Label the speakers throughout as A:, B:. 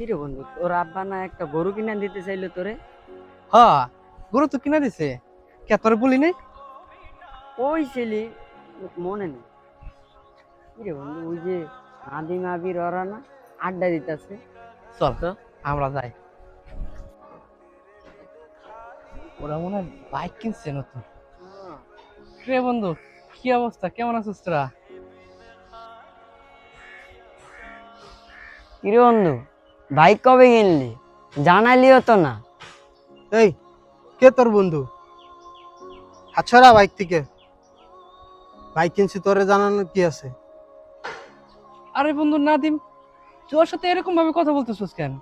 A: রে বন্ধু, তোর আব্বা না একটা গরু কিনা দিতে চাইলো তোরে?
B: হ্যাঁ, গরু তো কিনা দিছে। কে তোরে বলি নাই?
A: ওই ছিলি, মনে নেই। কি রে বন্ধু, ওই যে আদিম আবির ওরা না আড্ডা দিতেছে।
B: চল
A: তো
B: আমরা যাই। ওরা মনে হয় বাইক কিনছে নতুন। রে বন্ধু, কি অবস্থা, কেমন আছিস তোরা?
A: কি রে বন্ধু, বাইক কবে কিনলি? জানালিও তো না।
C: এই, কে তোর বন্ধু? হাত ছড়া বাইক থেকে। বাইক কিনছি, তোরে জানানোর কি আছে?
B: আরে বন্ধু নাদিম, তোর সাথে এরকম ভাবে কথা বলতেছিস কেন?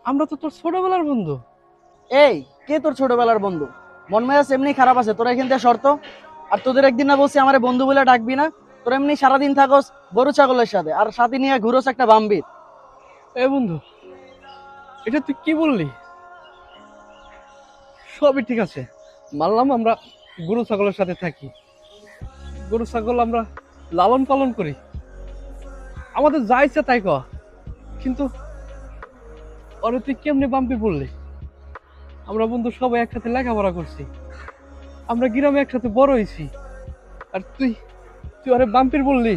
B: আমরা তো তোর ছোটবেলার বন্ধু।
D: এই, কে তোর ছোটবেলার বন্ধু? মন মেজাজ এমনি খারাপ আছে, তোরা এখান থেকে শর্ত। আর তোদের একদিন না বলছি আমারে বন্ধু বলে ডাকবি না? তোরা এমনি সারাদিন থাকস গরু ছাগলের সাথে, আর সাথে নিয়ে ঘুরোস একটা বাম্বির।
B: এ বন্ধু, এটা তুই কি বললি? সবই ঠিক আছে, মানলাম আমরা গরু ছাগলের সাথে থাকি, গরু ছাগল আমরা লালন পালন করি, আমাদের যা ইচ্ছা তাই কর। কিন্তু ওরে তুই কেমনে বাম্পি বললি? আমরা বন্ধু সবাই একসাথে লেখাপড়া করছি, আমরা গ্রামে একসাথে বড় হয়েছি, আর তুই তুই ওরে বাম্পির বললি?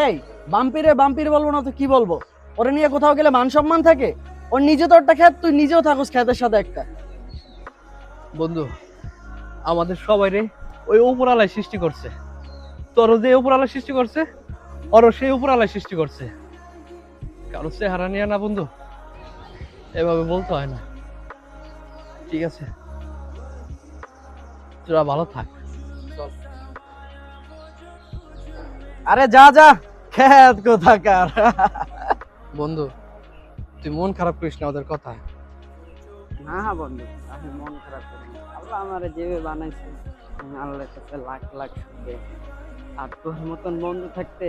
D: এই, বাম্পিরে বাম্পির বলবো না তো কি বলবো? ওরে নিয়ে কোথাও গেলে মান সম্মান থাকে? ওর নিজে তো একটা খ্যাত, তুই নিজেও থাকস খ্যাতের সাথে একটা।
B: বন্ধু, আমাদের সবাই রে ওই উপরালায় সৃষ্টি করছে। তোরও যে উপরালায় সৃষ্টি করছে, ওরও সেই উপরালায় সৃষ্টি করছে। কারো চেহারা নিয়ে না বন্ধু, এভাবে বলতে হয় না। ঠিক আছে, তোরা ভালো থাক।
D: আরে যা যা, খ্যাত কোথাকার।
B: বন্ধু, তুই মন খারাপ করিস না ওদের কথা।
A: না বন্ধু, আমি মন খারাপ করি না। আল্লাহ আমারে যেভাবে বানাইছে, আমি আল্লাহর কাছে লাখ লাখ শুকরিয়া। আর তোর মতন বন্ধু থাকতে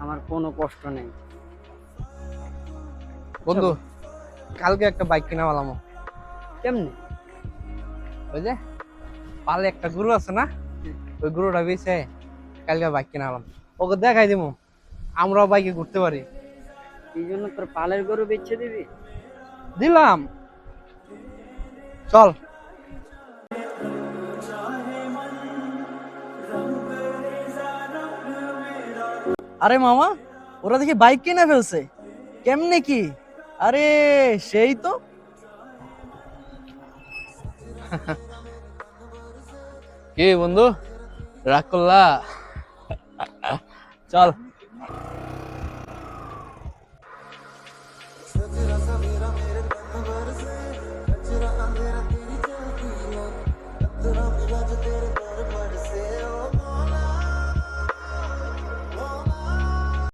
A: আমার কোনো কষ্ট নেই।
B: বন্ধু, কালকে একটা বাইক কিনা পেলাম।
A: কেমনি?
B: ওই যে পালে একটা গরু আছে না, ওই গরুটা বেচে কালকে বাইক কিনা পেলাম। ওকে দেখাই দিব, আমরাও বাইকে ঘুরতে পারি।
A: এই জন্য তোর পালের গরু বেচে দিবি?
B: দিলাম, চল।
D: আরে মামা, ওরা দেখি বাইক কিনে ফেলছে। কেমনে কি? আরে সেই তো।
B: কি বন্ধু, রাগ করলা? চল।